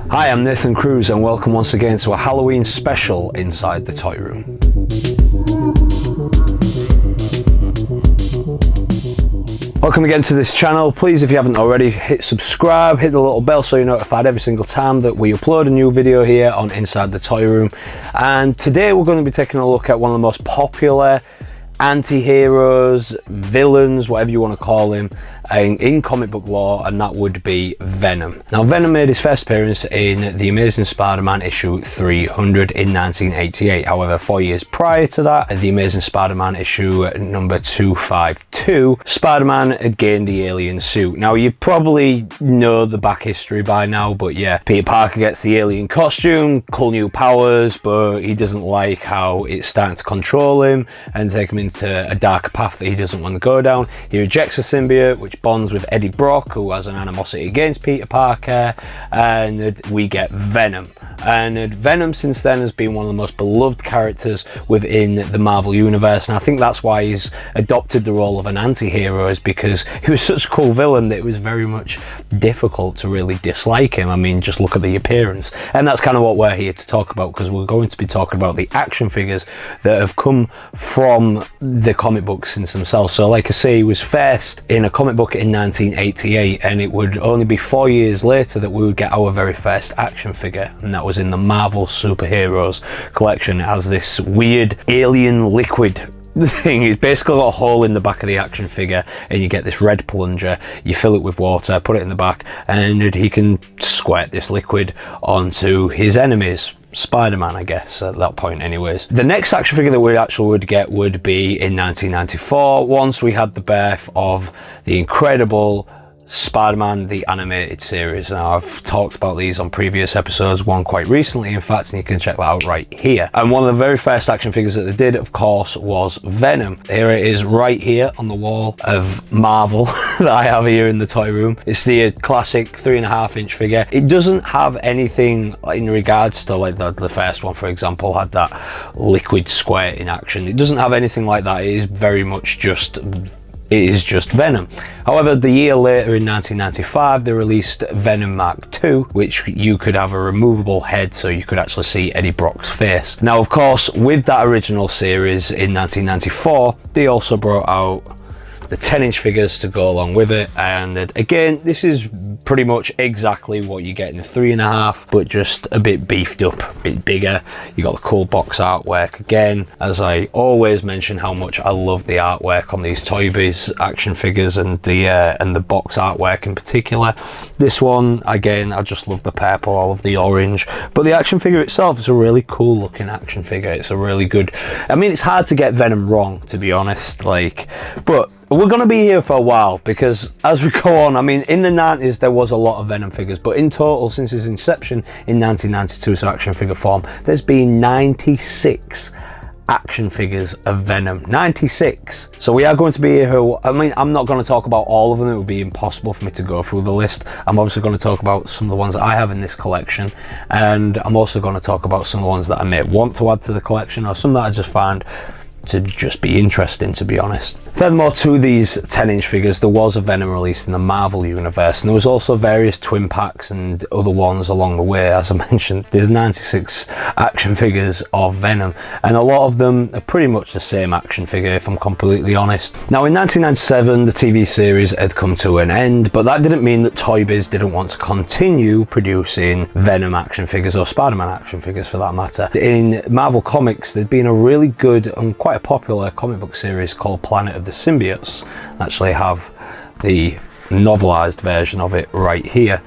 Hi, I'm Nathan Cruz and welcome once again to a Halloween special inside the toy room. Welcome again to this channel. Please, if you haven't already, hit subscribe, hit the little bell so you're notified every single time that we upload a new video here on Inside the Toy Room. And today we're going to be taking a look at one of the most popular anti-heroes, villains, whatever you want to call him, in comic book lore, and that would be Venom. Now, Venom made his first appearance in The Amazing Spider-Man issue 300 in 1988. However, 4 years prior to that, The Amazing Spider-Man issue number 252, Spider-Man had gained the alien suit. Now, you probably know the back history by now, but yeah, Peter Parker gets the alien costume, cool new powers, but he doesn't like how it's starting to control him and take him into a darker path that he doesn't want to go down. He rejects the symbiote, which bonds with Eddie Brock, who has an animosity against Peter Parker, and we get Venom. And Venom since then has been one of the most beloved characters within the Marvel universe, and I think that's why he's adopted the role of an anti-hero, is because he was such a cool villain that it was very much difficult to really dislike him. I mean, just look at the appearance. And that's kind of what we're here to talk about, because we're going to be talking about the action figures that have come from the comic books since themselves. So like I say, he was first in a comic book in 1988, and it would only be 4 years later that we would get our very first action figure, and that was in the Marvel Superheroes collection. It has this weird alien liquid thing. It's basically got a hole in the back of the action figure, and you get this red plunger, you fill it with water, put it in the back, and he can squirt this liquid onto his enemies. Spider-Man, I guess, at that point anyways. The next action figure that we actually would get would be in 1994, once we had the birth of the incredible Spider-Man the animated series. Now, I've talked about these on previous episodes, one quite recently in fact, and you can check that out right here. And one of the very first action figures that they did, of course, was Venom. Here it is right here on the wall of Marvel that I have here in the toy room. It's the classic 3.5-inch figure. It doesn't have anything in regards to like the first one, for example, had that liquid squirt in action. It doesn't have anything like that. It is very much just Venom. However, the year later in 1995, they released Venom Mark II, which you could have a removable head so you could actually see Eddie Brock's face. Now, of course, with that original series in 1994, they also brought out the 10-inch figures to go along with it, and again, this is pretty much exactly what you get in the 3.5, but just a bit beefed up, a bit bigger. You got the cool box artwork again. As I always mention how much I love the artwork on these Toy Biz action figures, and the box artwork in particular. This one, again, I just love the purple, I love the orange, but the action figure itself is a really cool looking action figure. It's a really good, I mean, it's hard to get Venom wrong, to be honest, like, but we're going to be here for a while, because as we go on, I mean, in the 90s there was a lot of Venom figures, but in total since its inception in 1992, so action figure form, there's been 96 action figures of Venom. 96. So we are going to be here. I mean, I'm not going to talk about all of them. It would be impossible for me to go through the list. I'm obviously going to talk about some of the ones that I have in this collection, and I'm also going to talk about some of the ones that I may want to add to the collection, or some that I just find to just be interesting, to be honest. Furthermore, to these 10-inch figures, there was a Venom released in the Marvel universe, and there was also various twin packs and other ones along the way. As I mentioned, there's 96 action figures of Venom, and a lot of them are pretty much the same action figure, if I'm completely honest. Now, in 1997, the TV series had come to an end, but that didn't mean that Toy Biz didn't want to continue producing Venom action figures, or Spider-Man action figures for that matter. In Marvel Comics, there'd been a really good and quite a popular comic book series called Planet of the Symbiotes. I actually have the novelized version of it right here.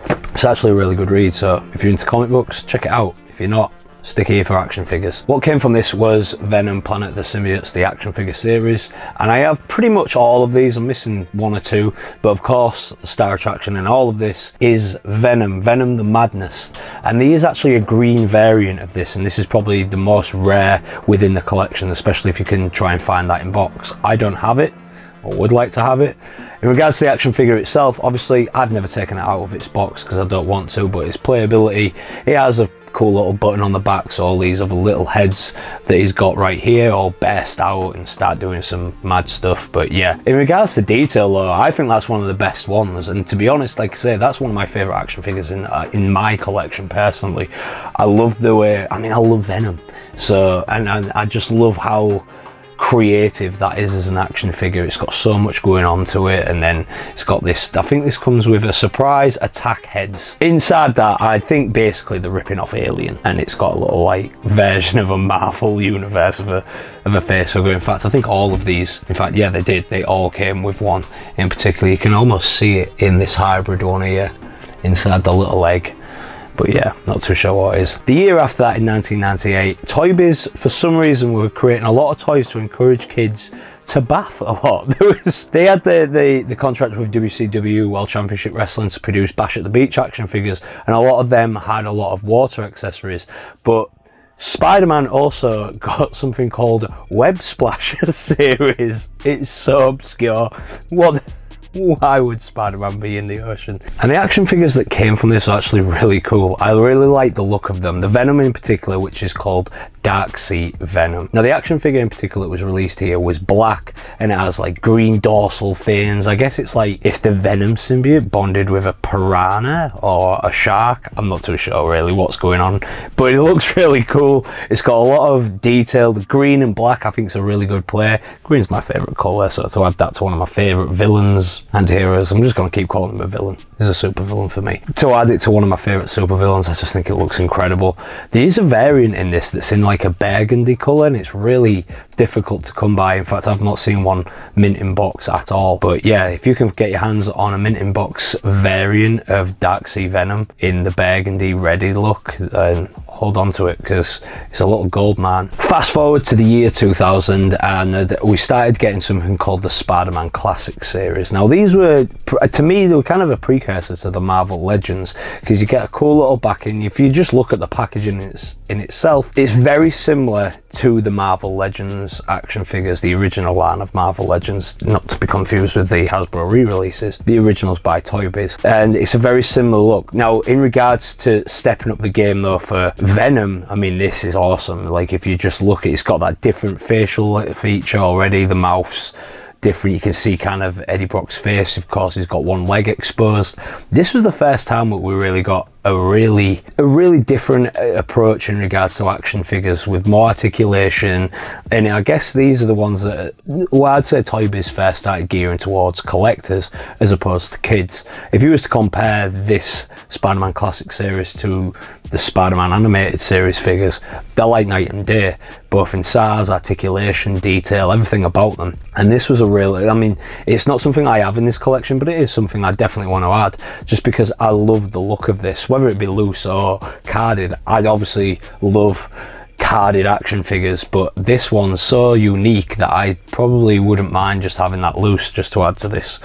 It's actually a really good read, so if you're into comic books, check it out. If you're not, stick here for action figures. What came from this was Venom Planet of the Symbiotes, the action figure series, and I have pretty much all of these. I'm missing one or two, but of course the star attraction in all of this is Venom the Madness, and there is actually a green variant of this, and this is probably the most rare within the collection, especially if you can try and find that in box. I don't have it, or would like to have it. In regards to the action figure itself, obviously I've never taken it out of its box because I don't want to, but its playability, it has a cool little button on the back, so all these other little heads that he's got right here all burst out and start doing some mad stuff. But yeah, in regards to detail though, I think that's one of the best ones, and to be honest, like I say, that's one of my favorite action figures in my collection personally. I love the way, I mean, I love Venom, so and I just love how creative that is as an action figure. It's got so much going on to it, and then it's got this, I think this comes with a surprise attack heads. Inside that, I think basically they're ripping off Alien, and it's got a little like version of a Marvel universe of a face figure. In fact, I think all of these, in fact, yeah, they all came with one in particular. You can almost see it in this hybrid one here inside the little leg. But yeah, not too sure what it is. The year after that, in 1998, Toy Biz, for some reason, were creating a lot of toys to encourage kids to bath a lot. They had the contract with WCW, World Championship Wrestling, to produce Bash at the Beach action figures, and a lot of them had a lot of water accessories. But Spider-Man also got something called Web Splasher series. It's so obscure. Why would Spider-Man be in the ocean? And the action figures that came from this are actually really cool. I really like the look of them. The Venom in particular, which is called Dark Sea Venom. Now the action figure in particular that was released here was black, and it has like green dorsal fins. I guess it's like if the Venom symbiote bonded with a piranha or a shark. I'm not too sure really what's going on, but it looks really cool. It's got a lot of detail. The green and black I think is a really good play. Green's my favourite colour, so to add that to one of my favourite villains and heroes, I'm just going to keep calling him a villain. He's a supervillain for me. To add it to one of my favourite supervillains, I just think it looks incredible. There is a variant in this that's in like a burgundy colour, and it's really difficult to come by. In fact, I've not seen one mint in box at all. But yeah, if you can get your hands on a mint in box variant of Dark Sea Venom in the burgundy ready look, then hold on to it, because it's a little gold mine. Fast forward to the year 2000, and we started getting something called the Spider-Man Classic series. Now these were, to me, they were kind of a precursor to the Marvel Legends, because you get a cool little backing. If you just look at the packaging in itself, it's very similar to the Marvel Legends action figures, the original line of Marvel Legends, not to be confused with the Hasbro re-releases. The original's by Toy Biz, and it's a very similar look. Now in regards to stepping up the game though for Venom, I mean, this is awesome. Like if you just look at it's got that different facial feature already. The mouth's different. You can see kind of Eddie Brock's face. Of course, he's got one leg exposed. This was the first time that we really got a really different approach in regards to action figures with more articulation. And I guess these are the ones that, well, I'd say Toy Biz first started gearing towards collectors as opposed to kids. If you was to compare this Spider-Man Classic series to the Spider-Man animated series figures, they're like night and day, both in size, articulation, detail, everything about them. And this was a real, I mean, it's not something I have in this collection, but it is something I definitely want to add, just because I love the look of this, whether it be loose or carded. I obviously love carded action figures, but this one's so unique that I probably wouldn't mind just having that loose, just to add to this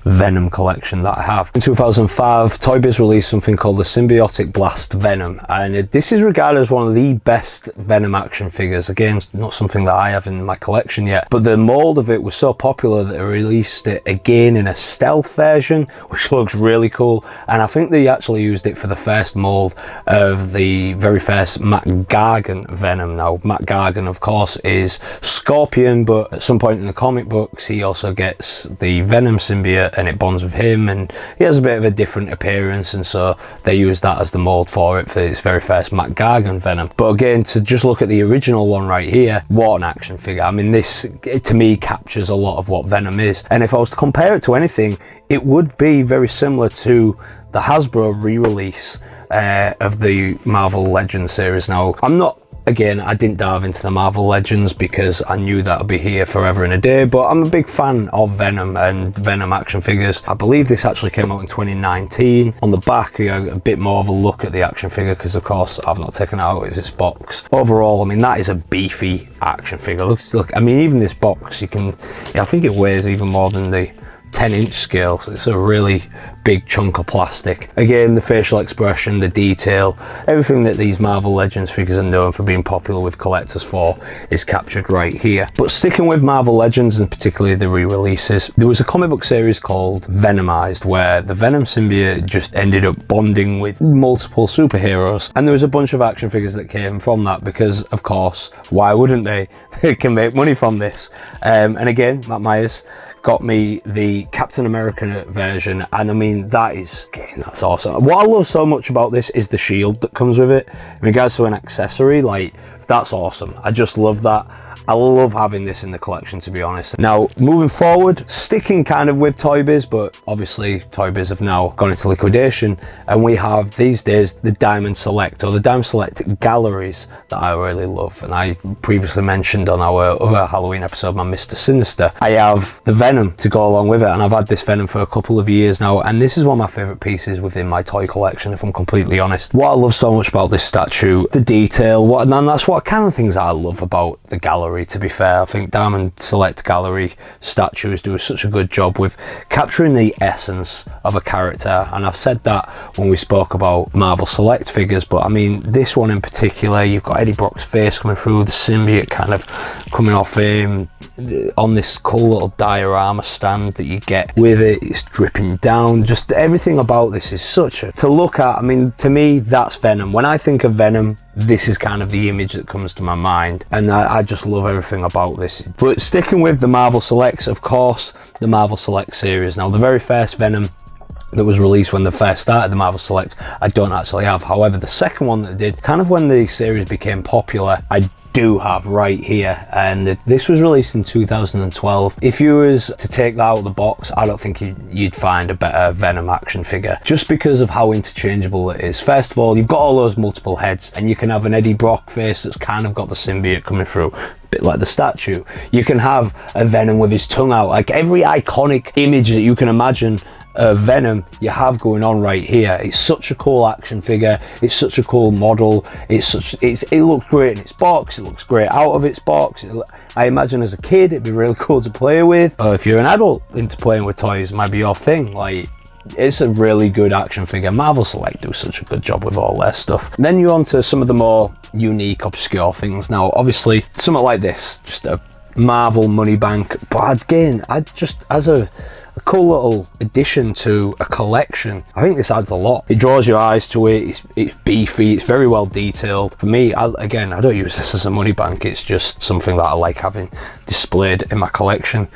Venom collection that I have. In 2005, Toy Biz released something called the Symbiotic Blast Venom, and this is regarded as one of the best Venom action figures. Again, not something that I have in my collection yet, but the mold of it was so popular that they released it again in a stealth version, which looks really cool. And I think they actually used it for the first mold of the very first Matt Gargan Venom. Now, Matt Gargan, of course, is Scorpion, but at some point in the comic books, he also gets the Venom symbiote, and it bonds with him, and he has a bit of a different appearance, and so they used that as the mold for it for its very first Matt Gargan Venom. But again, to just look at the original one right here, what an action figure. I mean, this to me captures a lot of what Venom is, and if I was to compare it to anything, it would be very similar to the Hasbro re-release of the Marvel Legends series. Now, I didn't dive into the Marvel Legends because I knew that would be here forever and a day, but I'm a big fan of Venom and Venom action figures. I believe this actually came out in 2019. On the back, you have a bit more of a look at the action figure, because of course I've not taken it out of this box. Overall, I mean, that is a beefy action figure. Look, I mean, even this box, I think it weighs even more than the 10-inch scale, so it's a really big chunk of plastic. Again, the facial expression, the detail, everything that these Marvel Legends figures are known for being popular with collectors for is captured right here. But sticking with Marvel Legends, and particularly the re-releases, there was a comic book series called Venomized where the Venom symbiote just ended up bonding with multiple superheroes, and there was a bunch of action figures that came from that because, of course, why wouldn't they? They can make money from this. And again, Matt Myers got me the Captain America version, and I mean, that's awesome. What I love so much about this is the shield that comes with it. In regards to an accessory, like, that's awesome. I just love that. I love having this in the collection, to be honest. Now, moving forward, sticking kind of with Toy Biz, but obviously Toy Biz have now gone into liquidation, and we have these days the Diamond Select, or the Diamond Select galleries that I really love. And I previously mentioned on our other Halloween episode, my Mr. Sinister, I have the Venom to go along with it, and I've had this Venom for a couple of years now, and this is one of my favourite pieces within my toy collection, if I'm completely honest. What I love so much about this statue, the detail, and that's what kind of things I love about the gallery. To be fair, I think Diamond Select Gallery statues do such a good job with capturing the essence of a character, and I've said that when we spoke about Marvel Select figures, but I mean this one in particular, you've got Eddie Brock's face coming through, the symbiote kind of coming off him on this cool little diorama stand that you get with it. It's dripping down. Just everything about this is such a to look at. I mean, to me, that's Venom. When I think of Venom, this is kind of the image that comes to my mind, and I just love everything about this. But sticking with the Marvel Selects, of course, the Marvel Select series. Now, the very first Venom that was released when they first started the Marvel Select, I don't actually have. However, the second one that did, kind of when the series became popular, I do have right here, and this was released in 2012. If you was to take that out of the box, I don't think you'd find a better Venom action figure, just because of how interchangeable it is. First of all, you've got all those multiple heads, and you can have an Eddie Brock face that's kind of got the symbiote coming through, bit like the statue. You can have a Venom with his tongue out, like every iconic image that you can imagine Venom you have going on right here. It's such a cool action figure, it's such a cool model, it looks great in its box, it looks great out of its box. I imagine as a kid it'd be really cool to play with, or if you're an adult into playing with toys, it might be your thing. Like, it's a really good action figure. Marvel Select do such a good job with all their stuff. Then you're on to some of the more unique, obscure things. Now obviously something like this, just a Marvel money bank, but again, I just, as a cool little addition to a collection, I think this adds a lot. It draws your eyes to it. It's beefy, it's very well detailed. For me, I don't use this as a money bank, it's just something that I like having displayed in my collection.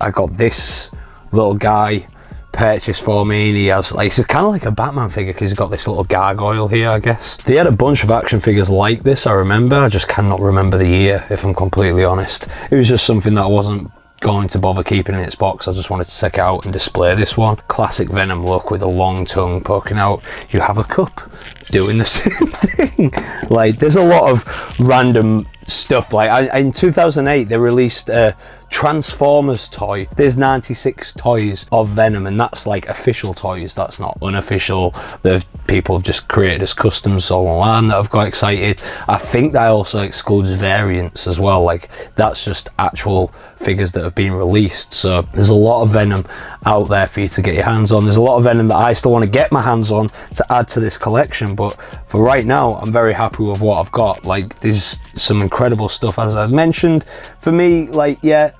I got this little guy purchased for me, and he has, like, it's kind of like a Batman figure because he's got this little gargoyle here, I guess. They had a bunch of action figures like this, I remember. I just cannot remember the year, if I'm completely honest. It was just something that I wasn't going to bother keeping in its box. I just wanted to take it out and display this one. Classic Venom look with a long tongue poking out. You have a cup doing the same thing. Like, there's a lot of random stuff. Like, in 2008 they released a Transformers toy. There's 96 toys of Venom, and that's like official toys, that's not unofficial, that people have just created as customs online that have got excited. I think that also excludes variants as well, like that's just actual figures that have been released. So there's a lot of Venom out there for you to get your hands on. There's a lot of Venom that I still want to get my hands on to add to this collection, but for right now I'm very happy with what I've got. Like, there's some incredible stuff, as I mentioned. For me, like, yeah,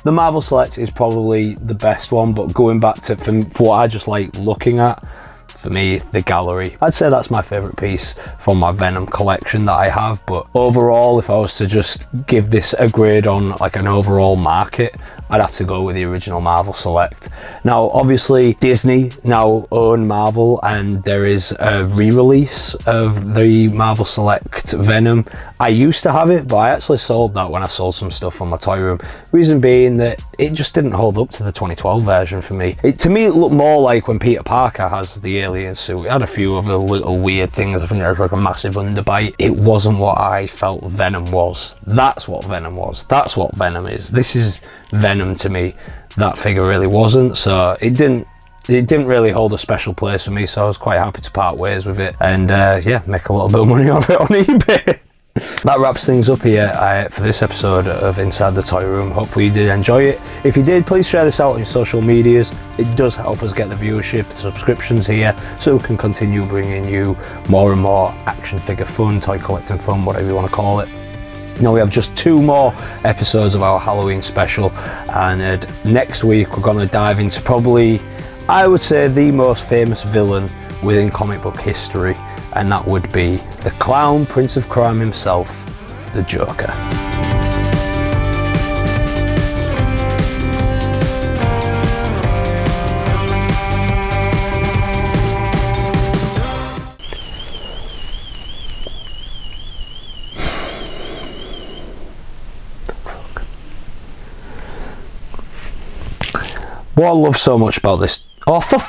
the Marvel Select is probably the best one, but going back to for what I just like looking at, for me, the gallery, I'd say that's my favourite piece from my Venom collection that I have. But overall, if I was to just give this a grade on like an overall market, I'd have to go with the original Marvel Select. Now obviously Disney now own Marvel, and there is a re-release of the Marvel Select Venom. I used to have it, but I actually sold that when I sold some stuff from my toy room. Reason being that it just didn't hold up to the 2012 version for me. To me, it looked more like when Peter Parker has the alien suit. It had a few other little weird things. I think it has like a massive underbite. It wasn't what I felt Venom was. That's what Venom was. That's what Venom is. This is Venom to me. That figure really wasn't, so it didn't really hold a special place for me, so I was quite happy to part ways with it and yeah, make a little bit of money off it on eBay. That wraps things up here for this episode of Inside the Toy Room. Hopefully you did enjoy it. If you did, please share this out on your social medias. It does help us get the viewership, the subscriptions here, so we can continue bringing you more and more action figure fun, toy collecting fun, whatever you want to call it. Now we have just 2 more episodes of our Halloween special, and next week we're going to dive into probably, I would say, the most famous villain within comic book history, and that would be the clown prince of crime himself, the Joker. What I love so much about this, oh for